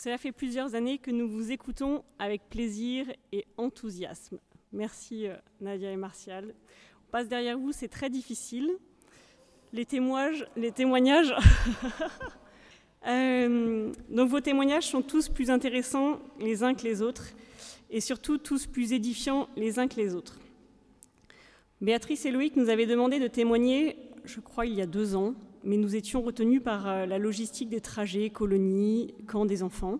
Cela fait plusieurs années que nous vous écoutons avec plaisir et enthousiasme. Merci Nadia et Martial. On passe derrière vous, c'est très difficile. Les témoignages donc vos témoignages sont tous plus intéressants les uns que les autres et surtout tous plus édifiants les uns que les autres. Béatrice et Loïc nous avaient demandé de témoigner, je crois, il y a 2 ans, mais nous étions retenus par la logistique des trajets, colonies, camps des enfants.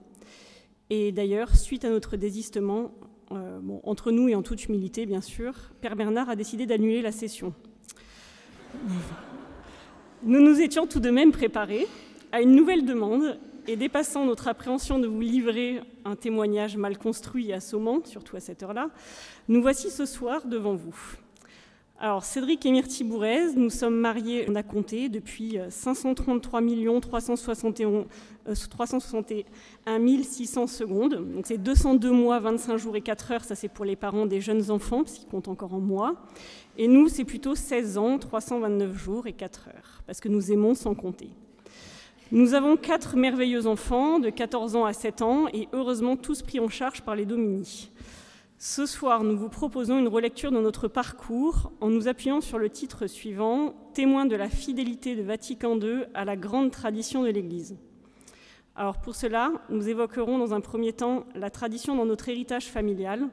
Et d'ailleurs, suite à notre désistement, entre nous et en toute humilité, bien sûr, Père Bernard a décidé d'annuler la session. Nous nous étions tout de même préparés à une nouvelle demande et dépassant notre appréhension de vous livrer un témoignage mal construit et assommant, surtout à cette heure-là, nous voici ce soir devant vous. Alors, Cédric et Myrtille Bourrez, nous sommes mariés, on a compté, depuis 533 361 600 secondes. Donc, c'est 202 mois, 25 jours et 4 heures. Ça, c'est pour les parents des jeunes enfants, parce qu'ils comptent encore en mois. Et nous, c'est plutôt 16 ans, 329 jours et 4 heures, parce que nous aimons sans compter. Nous avons 4 merveilleux enfants, de 14 ans à 7 ans, et heureusement tous pris en charge par les Domini. Ce soir, nous vous proposons une relecture de notre parcours en nous appuyant sur le titre suivant « Témoin de la fidélité de Vatican II à la grande tradition de l'Église ». Alors pour cela, nous évoquerons dans un premier temps la tradition dans notre héritage familial.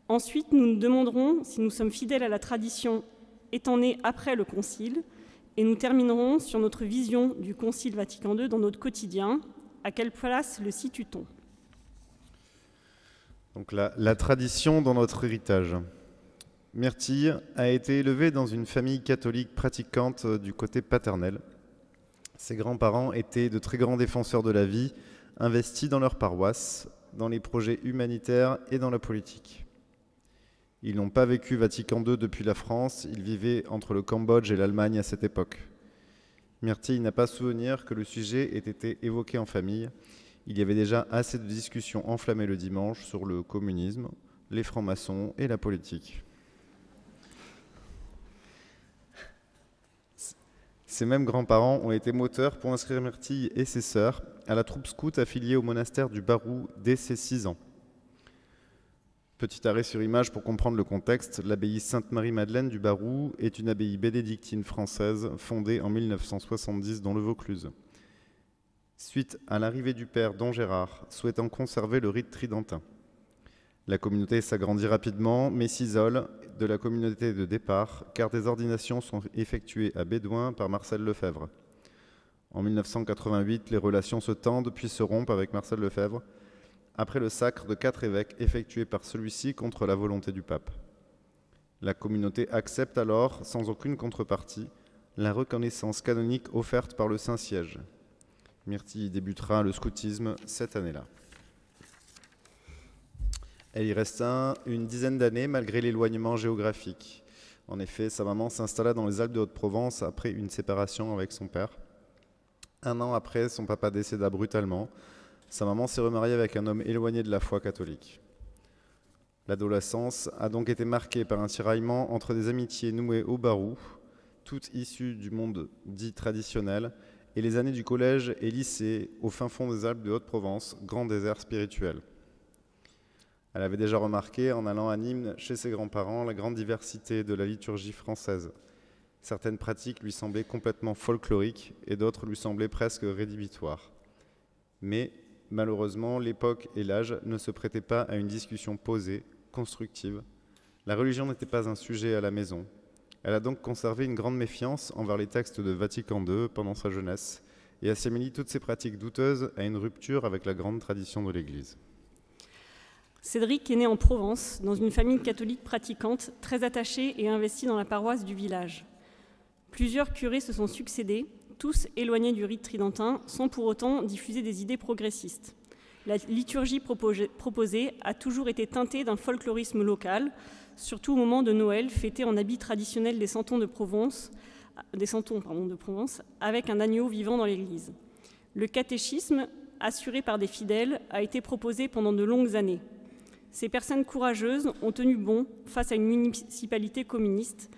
Ensuite, nous nous demanderons si nous sommes fidèles à la tradition étant née après le Concile. Et nous terminerons sur notre vision du Concile Vatican II dans notre quotidien. À quelle place le situe-t-on ? Donc la tradition dans notre héritage. Myrtille a été élevée dans une famille catholique pratiquante du côté paternel. Ses grands-parents étaient de très grands défenseurs de la vie, investis dans leur paroisse, dans les projets humanitaires et dans la politique. Ils n'ont pas vécu Vatican II depuis la France, ils vivaient entre le Cambodge et l'Allemagne à cette époque. Myrtille n'a pas souvenir que le sujet ait été évoqué en famille. Il y avait déjà assez de discussions enflammées le dimanche sur le communisme, les francs-maçons et la politique. Ses mêmes grands-parents ont été moteurs pour inscrire Myrtille et ses sœurs à la troupe scout affiliée au monastère du Barou dès ses 6 ans. Petit arrêt sur image pour comprendre le contexte, l'abbaye Sainte-Marie-Madeleine du Barou est une abbaye bénédictine française fondée en 1970 dans le Vaucluse. Suite à l'arrivée du père Don Gérard, souhaitant conserver le rite tridentin. La communauté s'agrandit rapidement, mais s'isole de la communauté de départ, car des ordinations sont effectuées à Bédouin par Marcel Lefebvre. En 1988, les relations se tendent puis se rompent avec Marcel Lefebvre, après le sacre de 4 évêques effectué par celui-ci contre la volonté du pape. La communauté accepte alors, sans aucune contrepartie, la reconnaissance canonique offerte par le Saint-Siège. Myrtille débutera le scoutisme cette année-là. Elle y resta une dizaine d'années malgré l'éloignement géographique. En effet, sa maman s'installa dans les Alpes de Haute-Provence après une séparation avec son père. 1 an après, son papa décéda brutalement. Sa maman s'est remariée avec un homme éloigné de la foi catholique. L'adolescence a donc été marquée par un tiraillement entre des amitiés nouées au Barou, toutes issues du monde dit traditionnel, et les années du collège et lycée au fin fond des Alpes de Haute-Provence, grand désert spirituel. Elle avait déjà remarqué, en allant à Nîmes chez ses grands-parents, la grande diversité de la liturgie française. Certaines pratiques lui semblaient complètement folkloriques et d'autres lui semblaient presque rédhibitoires. Mais malheureusement, l'époque et l'âge ne se prêtaient pas à une discussion posée, constructive. La religion n'était pas un sujet à la maison. Elle a donc conservé une grande méfiance envers les textes de Vatican II pendant sa jeunesse et assimile toutes ces pratiques douteuses à une rupture avec la grande tradition de l'Église. Cédric est né en Provence, dans une famille catholique pratiquante, très attachée et investie dans la paroisse du village. Plusieurs curés se sont succédés, tous éloignés du rite tridentin, sans pour autant diffuser des idées progressistes. La liturgie proposée a toujours été teintée d'un folklorisme local, surtout au moment de Noël, fêté en habit traditionnel des santons de Provence, avec un agneau vivant dans l'église. Le catéchisme, assuré par des fidèles, a été proposé pendant de longues années. Ces personnes courageuses ont tenu bon face à une municipalité communiste,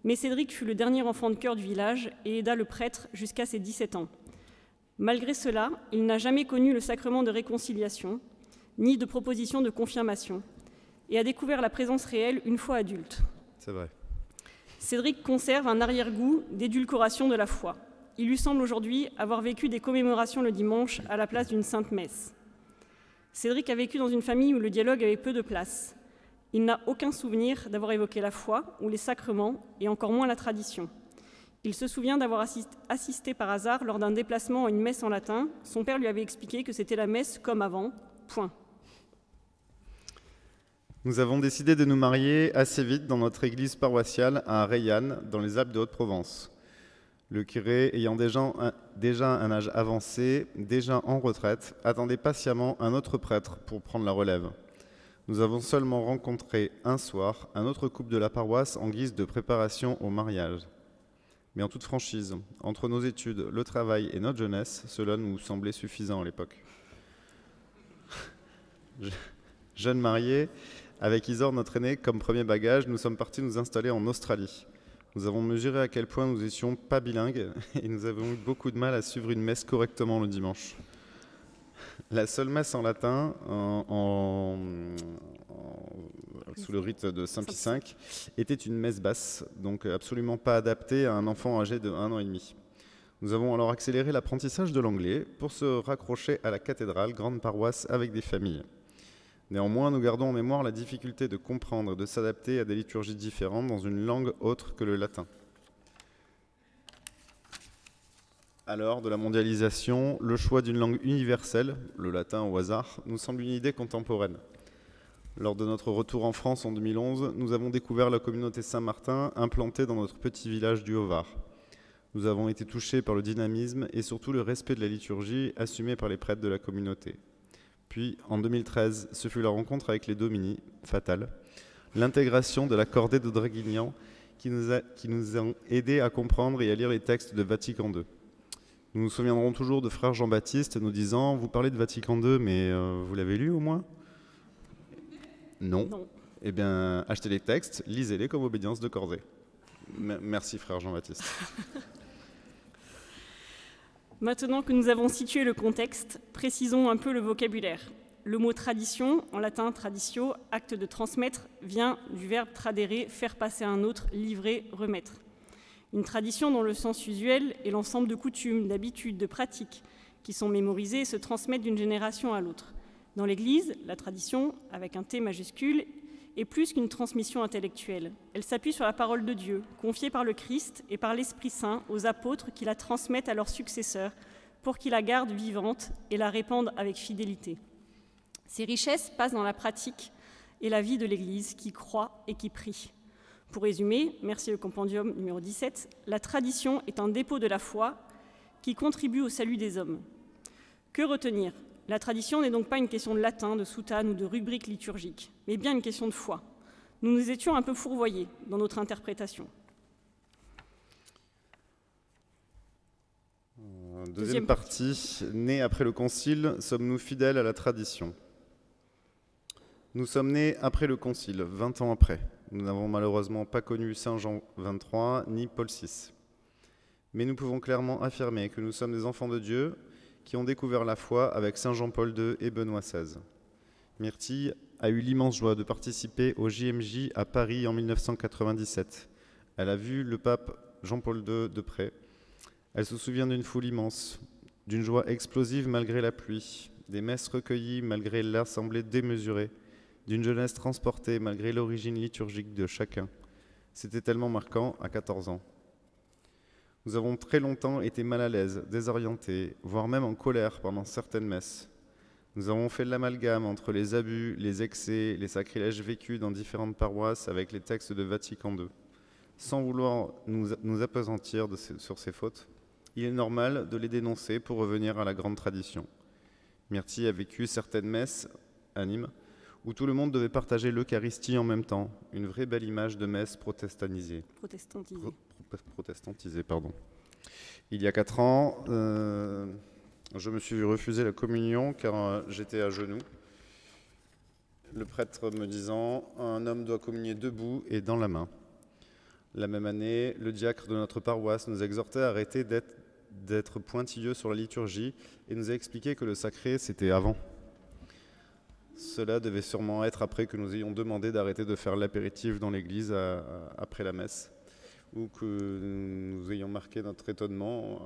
mais Cédric fut le dernier enfant de chœur du village et aida le prêtre jusqu'à ses 17 ans. Malgré cela, il n'a jamais connu le sacrement de réconciliation, ni de proposition de confirmation, et a découvert la présence réelle une fois adulte. C'est vrai. Cédric conserve un arrière-goût d'édulcoration de la foi. Il lui semble aujourd'hui avoir vécu des commémorations le dimanche à la place d'une sainte messe. Cédric a vécu dans une famille où le dialogue avait peu de place. Il n'a aucun souvenir d'avoir évoqué la foi ou les sacrements, et encore moins la tradition. Il se souvient d'avoir assisté par hasard lors d'un déplacement à une messe en latin. Son père lui avait expliqué que c'était la messe comme avant, point. Nous avons décidé de nous marier assez vite dans notre église paroissiale à Reillanne, dans les Alpes de Haute-Provence. Le curé, ayant déjà un âge avancé, déjà en retraite, attendait patiemment un autre prêtre pour prendre la relève. Nous avons seulement rencontré un soir un autre couple de la paroisse en guise de préparation au mariage. Mais en toute franchise, entre nos études, le travail et notre jeunesse, cela nous semblait suffisant à l'époque. Jeune marié, avec Isor, notre aîné, comme premier bagage, nous sommes partis nous installer en Australie. Nous avons mesuré à quel point nous étions pas bilingues et nous avons eu beaucoup de mal à suivre une messe correctement le dimanche. La seule messe en latin, sous le rite de Saint Pie V, était une messe basse, donc absolument pas adaptée à un enfant âgé de 1 an et demi. Nous avons alors accéléré l'apprentissage de l'anglais pour se raccrocher à la cathédrale, grande paroisse avec des familles. Néanmoins, nous gardons en mémoire la difficulté de comprendre et de s'adapter à des liturgies différentes dans une langue autre que le latin. À l'heure de la mondialisation, le choix d'une langue universelle, le latin au hasard, nous semble une idée contemporaine. Lors de notre retour en France en 2011, nous avons découvert la communauté Saint-Martin implantée dans notre petit village du Haut-Var. Nous avons été touchés par le dynamisme et surtout le respect de la liturgie assumé par les prêtres de la communauté. Puis, en 2013, ce fut la rencontre avec les Domini, fatale, l'intégration de la cordée de Draguignan qui nous a aidés à comprendre et à lire les textes de Vatican II. Nous nous souviendrons toujours de frère Jean-Baptiste nous disant « Vous parlez de Vatican II, mais vous l'avez lu au moins ?» Non. Eh bien, achetez les textes, lisez-les comme obédience de corvée. Merci frère Jean-Baptiste. Maintenant que nous avons situé le contexte, précisons un peu le vocabulaire. Le mot tradition, en latin traditio, acte de transmettre, vient du verbe tradere, faire passer à un autre, livrer, remettre. Une tradition dont le sens usuel est l'ensemble de coutumes, d'habitudes, de pratiques qui sont mémorisées et se transmettent d'une génération à l'autre. Dans l'Église, la tradition, avec un T majuscule, est plus qu'une transmission intellectuelle. Elle s'appuie sur la parole de Dieu, confiée par le Christ et par l'Esprit Saint aux apôtres qui la transmettent à leurs successeurs pour qu'ils la gardent vivante et la répandent avec fidélité. Ces richesses passent dans la pratique et la vie de l'Église qui croit et qui prie. Pour résumer, merci le compendium numéro 17, la tradition est un dépôt de la foi qui contribue au salut des hommes. Que retenir ? La tradition n'est donc pas une question de latin, de soutane ou de rubrique liturgique, mais bien une question de foi. Nous nous étions un peu fourvoyés dans notre interprétation. Deuxième partie, nés après le Concile, sommes-nous fidèles à la tradition ? Nous sommes nés après le Concile, 20 ans après. Nous n'avons malheureusement pas connu Saint Jean XXIII ni Paul VI. Mais nous pouvons clairement affirmer que nous sommes des enfants de Dieu qui ont découvert la foi avec Saint Jean-Paul II et Benoît XVI. Myrtille a eu l'immense joie de participer au JMJ à Paris en 1997. Elle a vu le pape Jean-Paul II de près. Elle se souvient d'une foule immense, d'une joie explosive malgré la pluie, des messes recueillies malgré l'assemblée démesurée, d'une jeunesse transportée malgré l'origine liturgique de chacun. C'était tellement marquant à 14 ans. Nous avons très longtemps été mal à l'aise, désorientés, voire même en colère pendant certaines messes. Nous avons fait l'amalgame entre les abus, les excès, les sacrilèges vécus dans différentes paroisses avec les textes de Vatican II. Sans vouloir nous appesantir sur ces fautes, il est normal de les dénoncer pour revenir à la grande tradition. Myrtille a vécu certaines messes à Nîmes où tout le monde devait partager l'Eucharistie en même temps, une vraie belle image de messe protestantisée. Il y a 4 ans, je me suis refusé la communion car j'étais à genoux. Le prêtre me disant « Un homme doit communier debout et dans la main ». La même année, le diacre de notre paroisse nous exhortait à arrêter d'être pointilleux sur la liturgie et nous a expliqué que le sacré, c'était avant. Cela devait sûrement être après que nous ayons demandé d'arrêter de faire l'apéritif dans l'église après la messe, ou que nous ayons marqué notre étonnement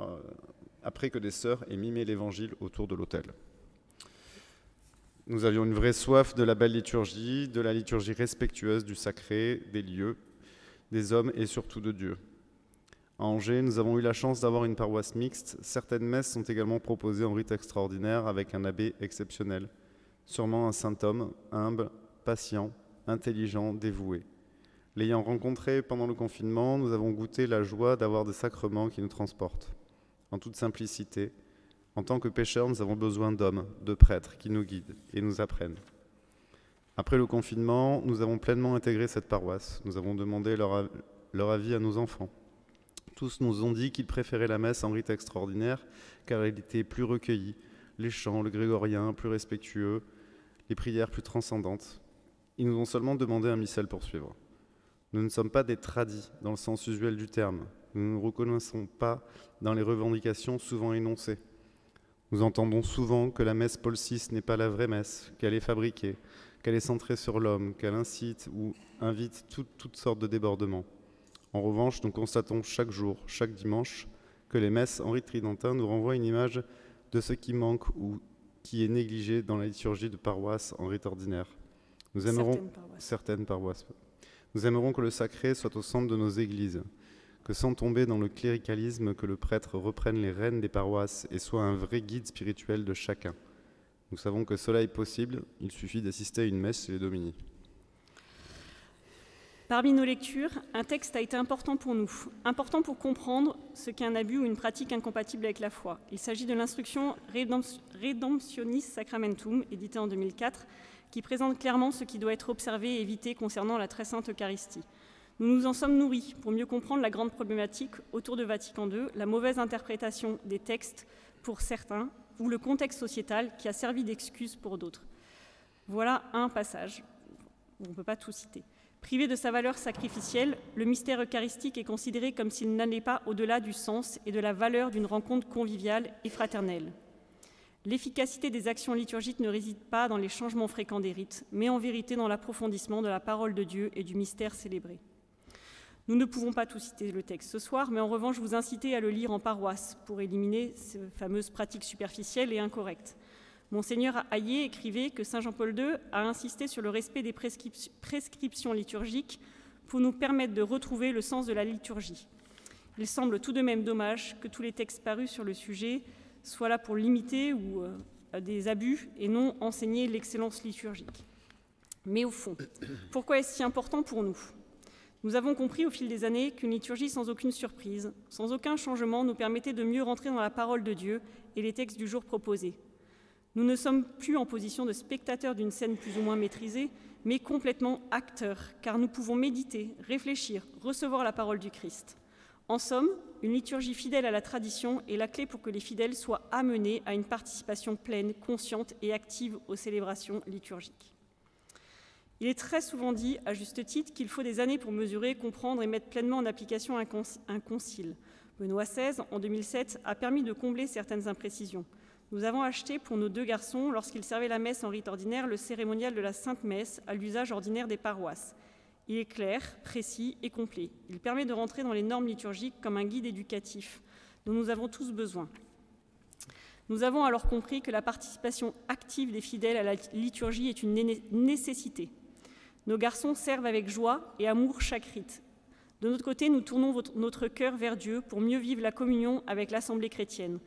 après que des sœurs aient mimé l'évangile autour de l'autel. Nous avions une vraie soif de la belle liturgie, de la liturgie respectueuse du sacré, des lieux, des hommes et surtout de Dieu. À Angers, nous avons eu la chance d'avoir une paroisse mixte. Certaines messes sont également proposées en rite extraordinaire avec un abbé exceptionnel. Sûrement un saint homme, humble, patient, intelligent, dévoué. L'ayant rencontré pendant le confinement, nous avons goûté la joie d'avoir des sacrements qui nous transportent. En toute simplicité, en tant que pécheurs, nous avons besoin d'hommes, de prêtres qui nous guident et nous apprennent. Après le confinement, nous avons pleinement intégré cette paroisse. Nous avons demandé leur avis à nos enfants. Tous nous ont dit qu'ils préféraient la messe en rite extraordinaire car elle était plus recueillie, les chants, le grégorien plus respectueux, les prières plus transcendantes. Ils nous ont seulement demandé un missel pour suivre. Nous ne sommes pas des tradis dans le sens usuel du terme. Nous ne nous reconnaissons pas dans les revendications souvent énoncées. Nous entendons souvent que la messe Paul VI n'est pas la vraie messe, qu'elle est fabriquée, qu'elle est centrée sur l'homme, qu'elle incite ou invite toutes sortes de débordements. En revanche, nous constatons chaque jour, chaque dimanche, que les messes en rite tridentin nous renvoient une image de ce qui manque ou qui est négligé dans la liturgie de paroisse en rite ordinaire. Nous aimerons certaines paroisses. Nous aimerons que le sacré soit au centre de nos églises, que sans tomber dans le cléricalisme, que le prêtre reprenne les rênes des paroisses et soit un vrai guide spirituel de chacun. Nous savons que cela est possible, il suffit d'assister à une messe chez les Dominies. Parmi nos lectures, un texte a été important pour nous, important pour comprendre ce qu'est un abus ou une pratique incompatible avec la foi. Il s'agit de l'instruction Redemptionis Sacramentum, éditée en 2004, qui présente clairement ce qui doit être observé et évité concernant la très sainte Eucharistie. Nous nous en sommes nourris pour mieux comprendre la grande problématique autour de Vatican II, la mauvaise interprétation des textes pour certains, ou le contexte sociétal qui a servi d'excuse pour d'autres. Voilà un passage, on ne peut pas tout citer. Privé de sa valeur sacrificielle, le mystère eucharistique est considéré comme s'il n'allait pas au-delà du sens et de la valeur d'une rencontre conviviale et fraternelle. L'efficacité des actions liturgiques ne réside pas dans les changements fréquents des rites, mais en vérité dans l'approfondissement de la parole de Dieu et du mystère célébré. Nous ne pouvons pas tout citer le texte ce soir, mais en revanche vous inciter à le lire en paroisse pour éliminer ces fameuses pratiques superficielles et incorrectes. Monseigneur Hayet écrivait que Saint Jean-Paul II a insisté sur le respect des prescriptions liturgiques pour nous permettre de retrouver le sens de la liturgie. Il semble tout de même dommage que tous les textes parus sur le sujet soient là pour limiter des abus et non enseigner l'excellence liturgique. Mais au fond, pourquoi est-ce si important pour nous ? Nous avons compris au fil des années qu'une liturgie sans aucune surprise, sans aucun changement, nous permettait de mieux rentrer dans la parole de Dieu et les textes du jour proposés. Nous ne sommes plus en position de spectateurs d'une scène plus ou moins maîtrisée, mais complètement acteurs, car nous pouvons méditer, réfléchir, recevoir la parole du Christ. En somme, une liturgie fidèle à la tradition est la clé pour que les fidèles soient amenés à une participation pleine, consciente et active aux célébrations liturgiques. Il est très souvent dit, à juste titre, qu'il faut des années pour mesurer, comprendre et mettre pleinement en application un concile. Benoît XVI, en 2007, a permis de combler certaines imprécisions. Nous avons acheté pour nos 2 garçons, lorsqu'ils servaient la messe en rite ordinaire, le cérémonial de la Sainte Messe à l'usage ordinaire des paroisses. Il est clair, précis et complet. Il permet de rentrer dans les normes liturgiques comme un guide éducatif dont nous avons tous besoin. Nous avons alors compris que la participation active des fidèles à la liturgie est une nécessité. Nos garçons servent avec joie et amour chaque rite. De notre côté, nous tournons notre cœur vers Dieu pour mieux vivre la communion avec l'Assemblée chrétienne.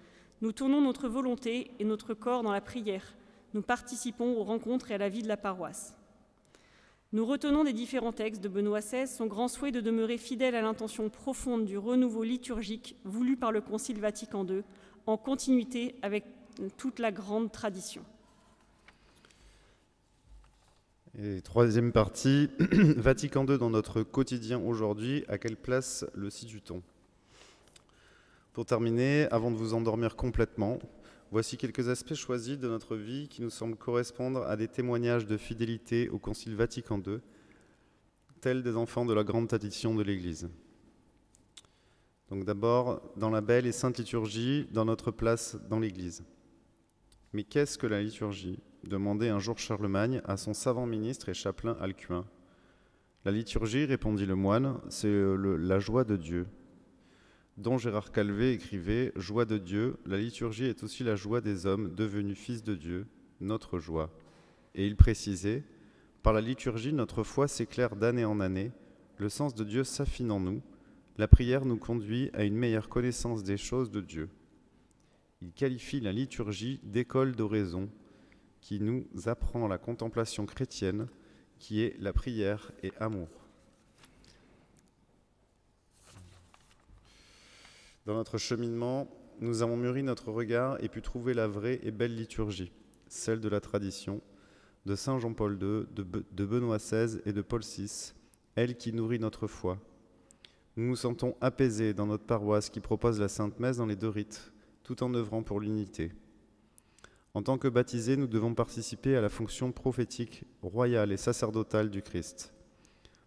Nous tournons notre volonté et notre corps dans la prière. Nous participons aux rencontres et à la vie de la paroisse. Nous retenons des différents textes de Benoît XVI son grand souhait de demeurer fidèle à l'intention profonde du renouveau liturgique voulu par le Concile Vatican II, en continuité avec toute la grande tradition. Et troisième partie, Vatican II dans notre quotidien aujourd'hui, à quelle place le situe-t-on ? Pour terminer, avant de vous endormir complètement, voici quelques aspects choisis de notre vie qui nous semblent correspondre à des témoignages de fidélité au Concile Vatican II, tels des enfants de la grande tradition de l'Église. Donc d'abord, dans la belle et sainte liturgie, dans notre place dans l'Église. Mais qu'est-ce que la liturgie ? Demandait un jour Charlemagne à son savant ministre et chapelain Alcuin. La liturgie, répondit le moine, c'est la joie de Dieu. Dont Gérard Calvet écrivait « Joie de Dieu, la liturgie est aussi la joie des hommes devenus fils de Dieu, notre joie. » Et il précisait « Par la liturgie, notre foi s'éclaire d'année en année, le sens de Dieu s'affine en nous, la prière nous conduit à une meilleure connaissance des choses de Dieu. » Il qualifie la liturgie d'école d'oraison qui nous apprend la contemplation chrétienne, qui est la prière et amour. Dans notre cheminement, nous avons mûri notre regard et pu trouver la vraie et belle liturgie, celle de la tradition, de Saint Jean-Paul II, de Benoît XVI et de Paul VI, elle qui nourrit notre foi. Nous nous sentons apaisés dans notre paroisse qui propose la Sainte Messe dans les 2 rites, tout en œuvrant pour l'unité. En tant que baptisés, nous devons participer à la fonction prophétique, royale et sacerdotale du Christ.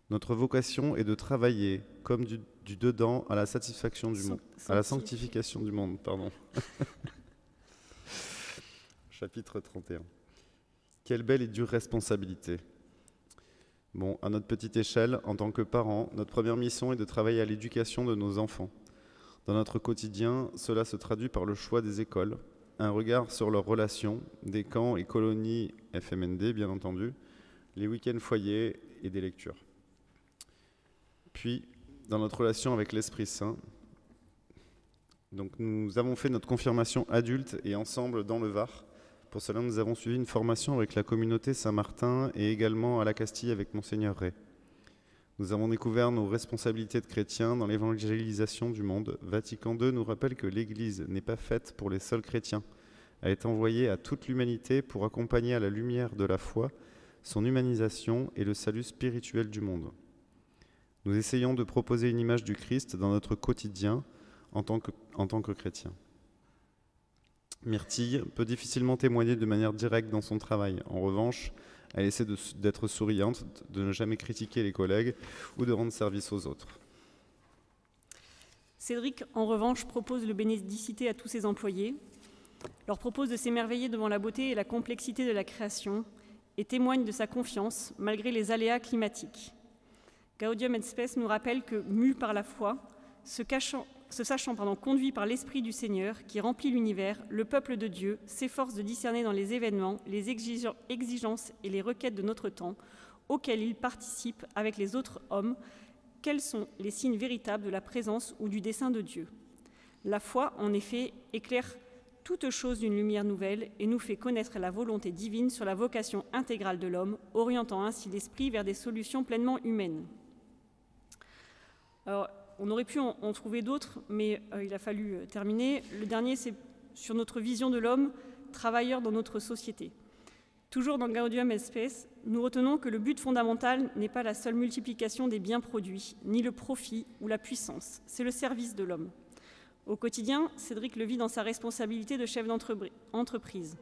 Notre vocation est de travailler, comme du dedans, à la satisfaction du monde, à la sanctification du monde, pardon. Chapitre 31. Quelle belle et dure responsabilité. Bon, à notre petite échelle, en tant que parents, notre première mission est de travailler à l'éducation de nos enfants. Dans notre quotidien, cela se traduit par le choix des écoles, un regard sur leurs relations, des camps et colonies FMND, bien entendu, les week-ends foyers et des lectures. Puis, dans notre relation avec l'Esprit Saint, donc nous avons fait notre confirmation adulte et ensemble dans le Var. Pour cela, nous avons suivi une formation avec la communauté Saint-Martin et également à la Castille avec Monseigneur Ray. Nous avons découvert nos responsabilités de chrétiens dans l'évangélisation du monde. Vatican II nous rappelle que l'Église n'est pas faite pour les seuls chrétiens. Elle est envoyée à toute l'humanité pour accompagner à la lumière de la foi son humanisation et le salut spirituel du monde. Nous essayons de proposer une image du Christ dans notre quotidien en tant que chrétien. Myrtille peut difficilement témoigner de manière directe dans son travail. En revanche, elle essaie d'être souriante, de ne jamais critiquer les collègues ou de rendre service aux autres. Cédric, en revanche, propose le bénédicité à tous ses employés, leur propose de s'émerveiller devant la beauté et la complexité de la création et témoigne de sa confiance malgré les aléas climatiques. Gaudium et Spes nous rappelle que, mus par la foi, se sachant conduit par l'Esprit du Seigneur qui remplit l'univers, le peuple de Dieu s'efforce de discerner dans les événements, les exigences et les requêtes de notre temps, auxquelles il participe avec les autres hommes, quels sont les signes véritables de la présence ou du dessein de Dieu. La foi, en effet, éclaire toute chose d'une lumière nouvelle et nous fait connaître la volonté divine sur la vocation intégrale de l'homme, orientant ainsi l'esprit vers des solutions pleinement humaines. Alors, on aurait pu en trouver d'autres, mais il a fallu terminer. Le dernier, c'est sur notre vision de l'homme, travailleur dans notre société. Toujours dans Gaudium et Spes, nous retenons que le but fondamental n'est pas la seule multiplication des biens produits, ni le profit ou la puissance, c'est le service de l'homme. Au quotidien, Cédric le vit dans sa responsabilité de chef d'entreprise.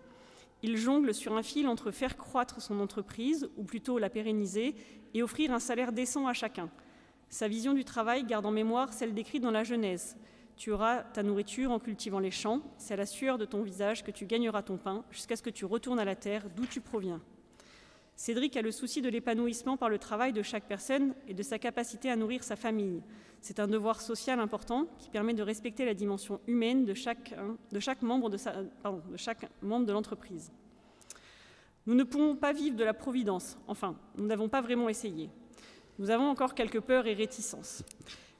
Il jongle sur un fil entre faire croître son entreprise, ou plutôt la pérenniser, et offrir un salaire décent à chacun. Sa vision du travail garde en mémoire celle décrite dans la Genèse. Tu auras ta nourriture en cultivant les champs, c'est à la sueur de ton visage que tu gagneras ton pain, jusqu'à ce que tu retournes à la terre d'où tu proviens. Cédric a le souci de l'épanouissement par le travail de chaque personne et de sa capacité à nourrir sa famille. C'est un devoir social important qui permet de respecter la dimension humaine de chaque membre de l'entreprise. Nous ne pouvons pas vivre de la providence, enfin, nous n'avons pas vraiment essayé. Nous avons encore quelques peurs et réticences.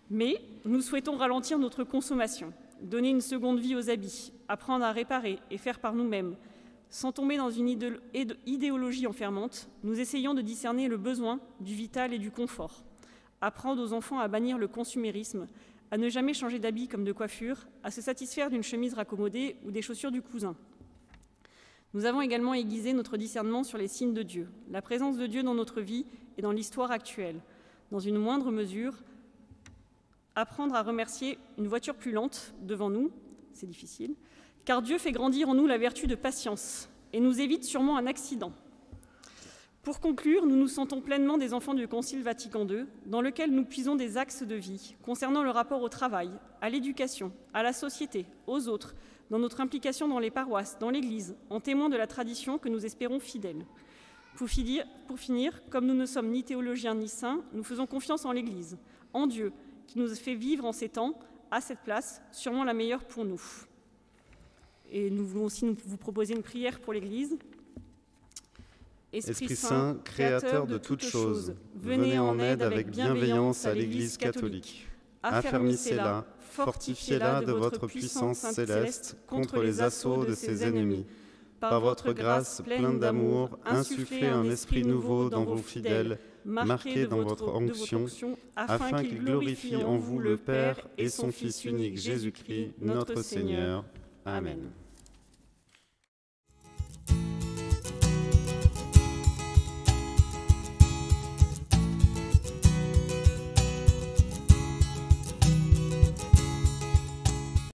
Mais nous souhaitons ralentir notre consommation, donner une seconde vie aux habits, apprendre à réparer et faire par nous-mêmes. Sans tomber dans une idéologie enfermante, nous essayons de discerner le besoin du vital et du confort. Apprendre aux enfants à bannir le consumérisme, à ne jamais changer d'habit comme de coiffure, à se satisfaire d'une chemise raccommodée ou des chaussures du cousin. Nous avons également aiguisé notre discernement sur les signes de Dieu, la présence de Dieu dans notre vie et dans l'histoire actuelle. Dans une moindre mesure, apprendre à remercier une voiture plus lente devant nous, c'est difficile, car Dieu fait grandir en nous la vertu de patience et nous évite sûrement un accident. Pour conclure, nous nous sentons pleinement des enfants du Concile Vatican II, dans lequel nous puisons des axes de vie concernant le rapport au travail, à l'éducation, à la société, aux autres, dans notre implication dans les paroisses, dans l'Église, en témoin de la tradition que nous espérons fidèle. Pour finir, comme nous ne sommes ni théologiens ni saints, nous faisons confiance en l'Église, en Dieu, qui nous fait vivre en ces temps, à cette place, sûrement la meilleure pour nous. Et nous voulons aussi vous proposer une prière pour l'Église. Esprit Saint, créateur de toutes choses, venez en aide avec bienveillance à l'Église catholique. Affermissez-la, fortifiez-la de votre puissance céleste contre les assauts de ses ennemis. Par votre grâce pleine d'amour, insufflez un esprit nouveau dans vos fidèles, marqués dans votre onction, afin qu'ils glorifient en vous le Père et son Fils unique Jésus-Christ, notre Seigneur. Amen.